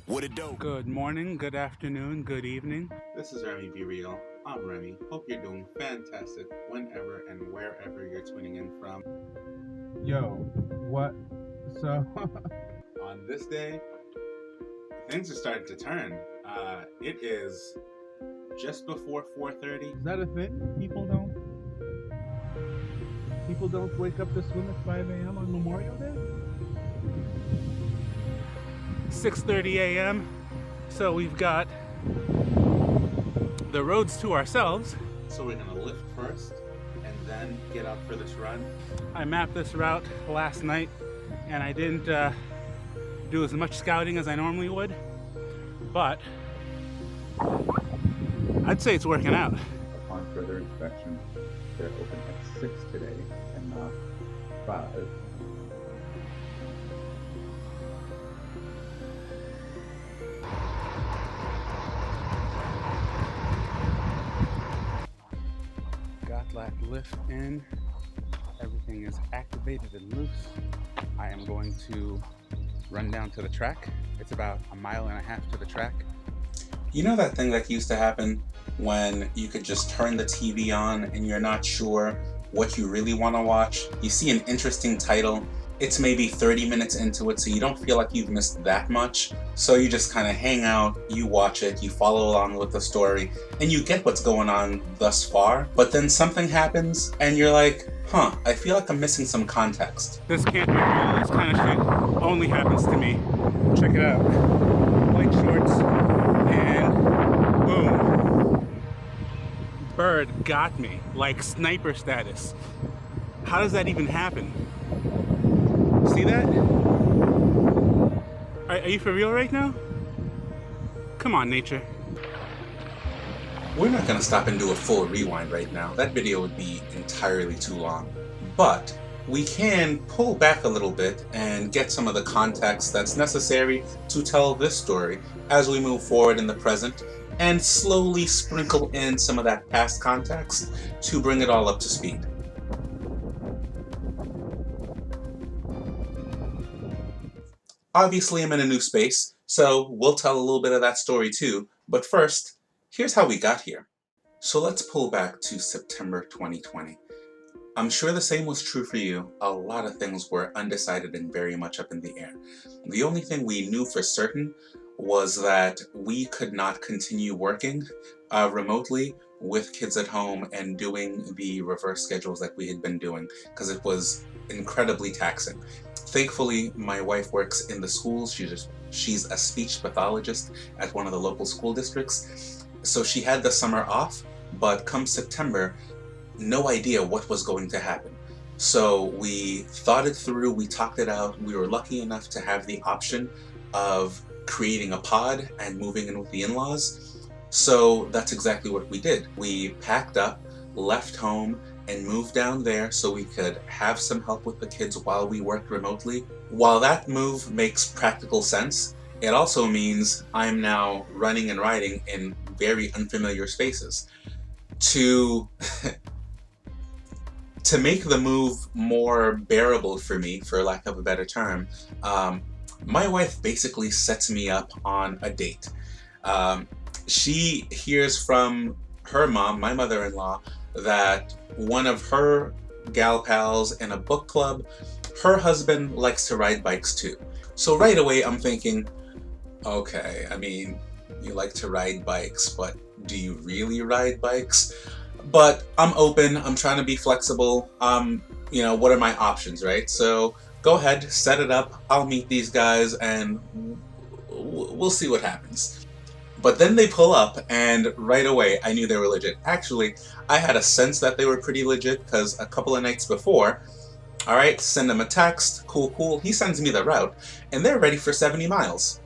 What it do? Good morning, good afternoon, good evening. This is Remy Be Real. I'm Remy. Hope you're doing fantastic whenever and wherever you're tuning in from. Yo, what? So, On this day, things are starting to turn. It is just before 4:30. is that a thing? People don't wake up to swim at 5 a.m. on Memorial Day? 6:30 a.m. So we've got the roads to ourselves. So we're gonna lift first and then get out for this run. I mapped this route last night and I didn't do as much scouting as I normally would, but I'd say it's working out. Upon further inspection, they're open at 6 today and not 5. Got that lift in. Everything is activated and loose. I am going to run down to the track. It's about a mile and a half to the track. You know that thing that used to happen when you could just turn the TV on and you're not sure what you really want to watch? You see an interesting title, it's maybe 30 minutes into it, so you don't feel like you've missed that much. So you just kind of hang out, you watch it, you follow along with the story, and you get what's going on thus far. But then something happens and you're like, I feel like I'm missing some context. This can't be real. This kind of shit only happens to me. Check it out. White shorts and boom. Bird got me. Like sniper status. How does that even happen? See that? Are you for real right now? Come on, nature. We're not going to stop and do a full rewind right now. That video would be entirely too long. But we can pull back a little bit and get some of the context that's necessary to tell this story as we move forward in the present, and slowly sprinkle in some of that past context to bring it all up to speed. Obviously, I'm in a new space, so we'll tell a little bit of that story too. But first, here's how we got here. So let's pull back to September 2020. I'm sure the same was true for you. A lot of things were undecided and very much up in the air. The only thing we knew for certain was that we could not continue working remotely with kids at home and doing the reverse schedules that we had been doing, because it was incredibly taxing. Thankfully, my wife works in the schools. She's a speech pathologist at one of the local school districts. So she had the summer off, but come September, no idea what was going to happen. So we thought it through, we talked it out. We were lucky enough to have the option of creating a pod and moving in with the in-laws. So that's exactly what we did. We packed up, left home, and moved down there so we could have some help with the kids while we worked remotely. While that move makes practical sense, it also means I'm now running and riding in very unfamiliar spaces. To make the move more bearable for me, for lack of a better term, my wife basically sets me up on a date. She hears from her mom, my mother-in-law, that one of her gal pals in a book club, her husband likes to ride bikes too. So right away I'm thinking, okay, I mean, you like to ride bikes, but do you really ride bikes? But I'm open, I'm trying to be flexible. What are my options, right? So go ahead, set it up, I'll meet these guys and we'll see what happens. But then they pull up and right away I knew they were legit. Actually, I had a sense that they were pretty legit because a couple of nights before, all right, send them a text, cool, he sends me the route and they're ready for 70 miles.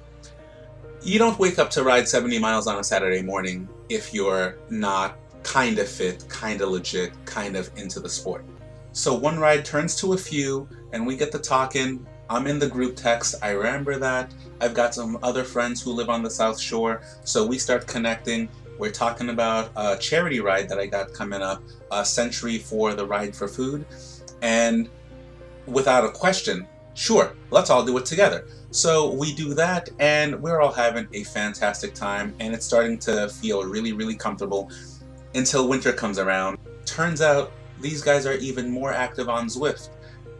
You don't wake up to ride 70 miles on a Saturday morning if you're not kind of fit, kind of legit, kind of into the sport. So one ride turns to a few and we get to talking. I'm in the group text, I remember that. I've got some other friends who live on the South Shore, so we start connecting. We're talking about a charity ride that I got coming up, a century for the Ride for Food. And without a question, sure, let's all do it together. So we do that, and we're all having a fantastic time, and it's starting to feel really, really comfortable until winter comes around. Turns out these guys are even more active on Zwift,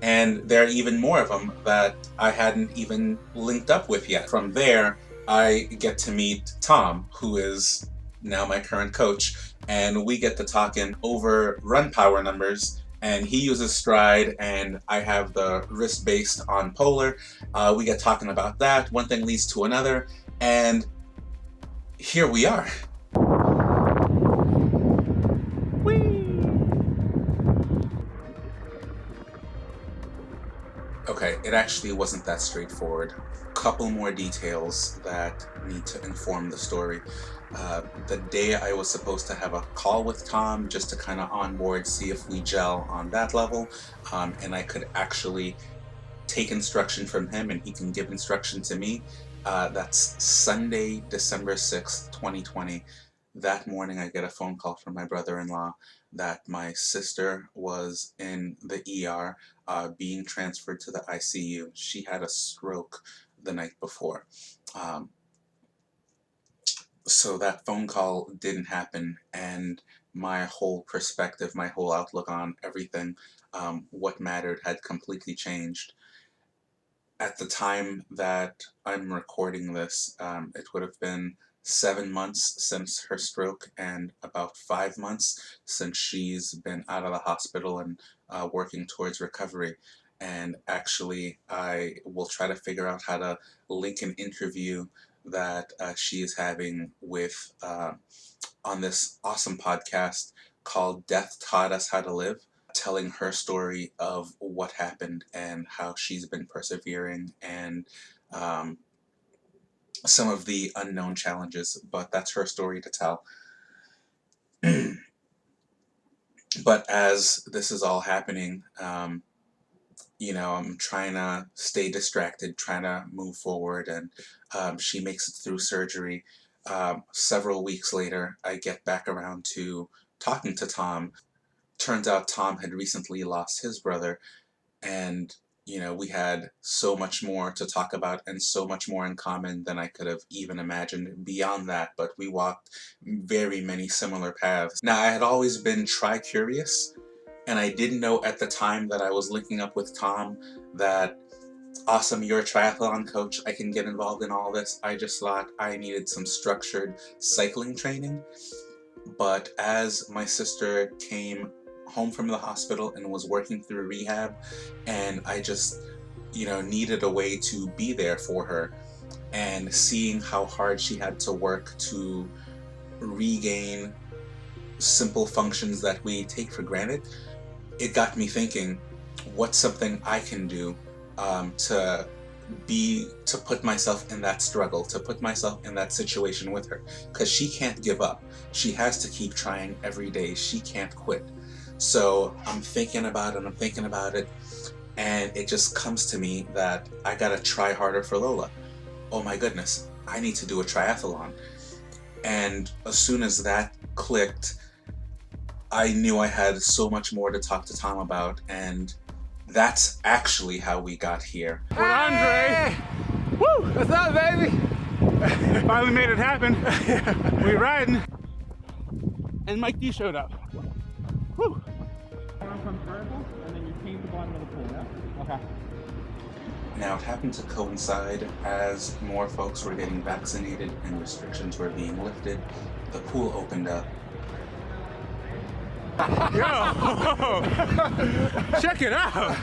and there are even more of them that I hadn't even linked up with yet. From there, I get to meet Tom, who is now my current coach, and we get to talking over run power numbers, and he uses Stride and I have the wrist based on Polar. We get talking about that. One thing leads to another, and here we are. Okay, it actually wasn't that straightforward. Couple more details that need to inform the story. The day I was supposed to have a call with Tom just to kind of onboard, see if we gel on that level, and I could actually take instruction from him and he can give instruction to me. That's Sunday, December 6th, 2020. That morning I get a phone call from my brother-in-law that my sister was in the ER being transferred to the ICU. She had a stroke the night before. So that phone call didn't happen, and my whole perspective, my whole outlook on everything, what mattered, had completely changed. At the time that I'm recording this, it would have been 7 months since her stroke and about 5 months since she's been out of the hospital and working towards recovery. And actually, I will try to figure out how to link an interview that she is having with on this awesome podcast called Death Taught Us How to Live, telling her story of what happened and how she's been persevering and some of the unknown challenges, but that's her story to tell. But as this is all happening, you know, I'm trying to stay distracted, trying to move forward, and she makes it through surgery. Several weeks later, I get back around to talking to Tom. Turns out Tom had recently lost his brother, and you know, we had so much more to talk about and so much more in common than I could have even imagined beyond that, but we walked very many similar paths. Now, I had always been tri-curious, and I didn't know at the time that I was linking up with Tom that, awesome, you're a triathlon coach, I can get involved in all this. I just thought I needed some structured cycling training. But as my sister came home from the hospital and was working through rehab, and I just, you know, needed a way to be there for her, and seeing how hard she had to work to regain simple functions that we take for granted, it got me thinking, what's something I can do to put myself in that struggle, to put myself in that situation with her, because she can't give up. She has to keep trying every day. She can't quit. So I'm thinking about it, I'm thinking about it, and it just comes to me that I gotta try harder for Lola. Oh my goodness, I need to do a triathlon. And as soon as that clicked, I knew I had so much more to talk to Tom about, and that's actually how we got here. With Andre! Woo! What's up, baby? Finally made it happen. We riding. And Mike D showed up. Woo! From vertical, and then you paint the bottom of the pool, yeah? Okay. Now, it happened to coincide as more folks were getting vaccinated and restrictions were being lifted. The pool opened up. Yo! Check it out!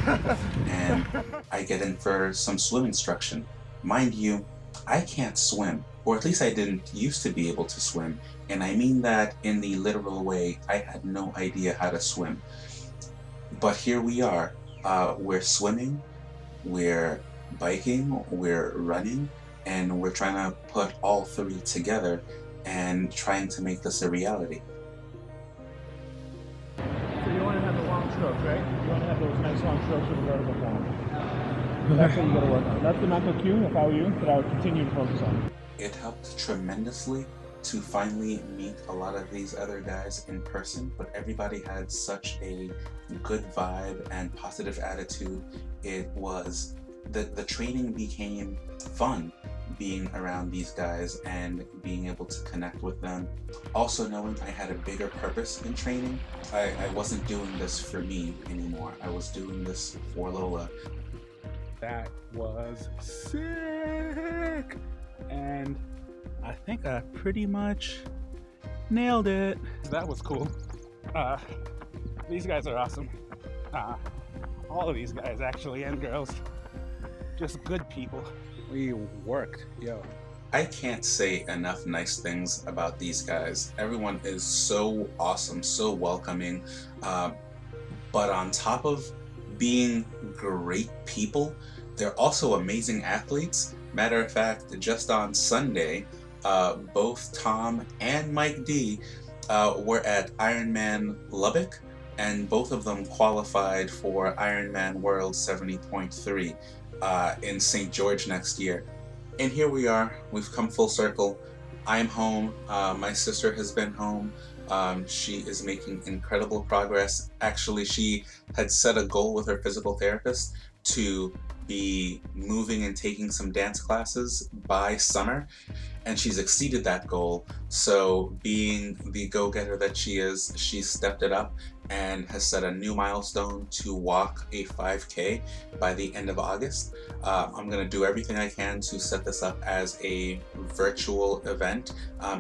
And I get in for some swim instruction. Mind you, I can't swim, or at least I didn't used to be able to swim, and I mean that in the literal way. I had no idea how to swim. But here we are. We're swimming, we're biking, we're running, and we're trying to put all three together and trying to make this a reality. So you want to have the long strokes, right? You want to have those nice long strokes with the vertical form. That's what you got to work on. That's the mental cue, if I were you, that I would continue to focus on. It helped tremendously to finally meet a lot of these other guys in person, but everybody had such a good vibe and positive attitude. It was the training became fun, being around these guys and being able to connect with them. Also knowing I had a bigger purpose in training. I wasn't doing this for me anymore. I was doing this for Lola. That was sick! And I think I pretty much nailed it. That was cool. These guys are awesome. All of these guys, actually, and girls. Just good people. We worked, yo. I can't say enough nice things about these guys. Everyone is so awesome, so welcoming. But on top of being great people, they're also amazing athletes. Matter of fact, just on Sunday, both Tom and Mike D were at Ironman Lubbock, and both of them qualified for Ironman World 70.3 in St. George next year. And here we are, we've come full circle. I'm home, my sister has been home. She is making incredible progress. Actually, she had set a goal with her physical therapist to be moving and taking some dance classes by summer, and she's exceeded that goal. So being the go-getter that she is, she stepped it up and has set a new milestone to walk a 5K by the end of August. I'm going to do everything I can to set this up as a virtual event.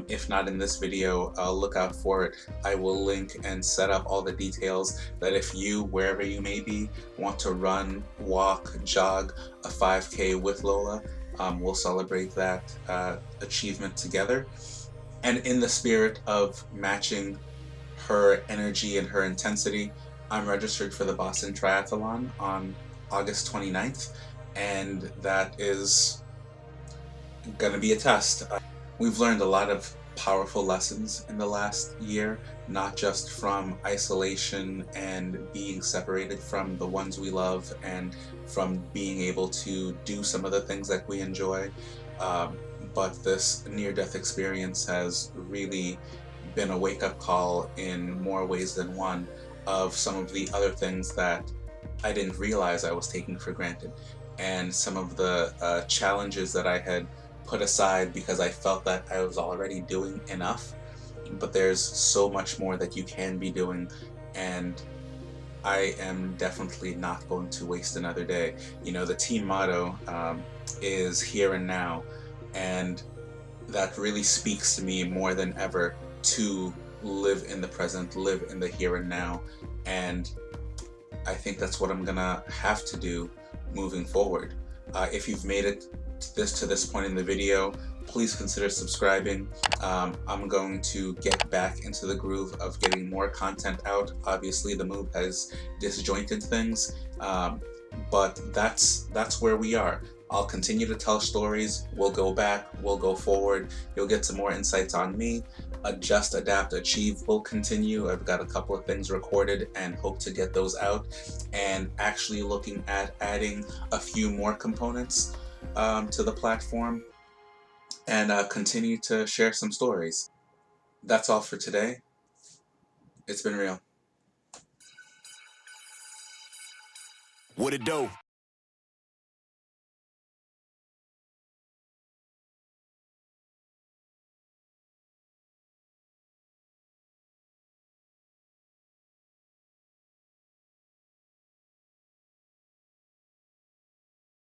If not in this video, look out for it. I will link and set up all the details that if you, wherever you may be, want to run, walk, jog a 5K with Lola, we'll celebrate that achievement together. And in the spirit of matching her energy and her intensity, I'm registered for the Boston Triathlon on August 29th, and that is gonna be a test. We've learned a lot of powerful lessons in the last year, not just from isolation and being separated from the ones we love and from being able to do some of the things that we enjoy, but this near-death experience has really been a wake-up call in more ways than one of some of the other things that I didn't realize I was taking for granted, and some of the challenges that I had put aside because I felt that I was already doing enough. But there's so much more that you can be doing, and I am definitely not going to waste another day. You know, the team motto is here and now, and that really speaks to me more than ever to live in the present, live in the here and now, and I think that's what I'm gonna have to do moving forward. If you've made it to this point in the video, please consider subscribing. I'm going to get back into the groove of getting more content out. Obviously, the move has disjointed things, but that's where we are. I'll continue to tell stories. We'll go back, we'll go forward. You'll get some more insights on me. Adjust, adapt, achieve will continue. I've got a couple of things recorded and hope to get those out, and actually looking at adding a few more components to the platform, and continue to share some stories. That's all for today. It's been real. What it do?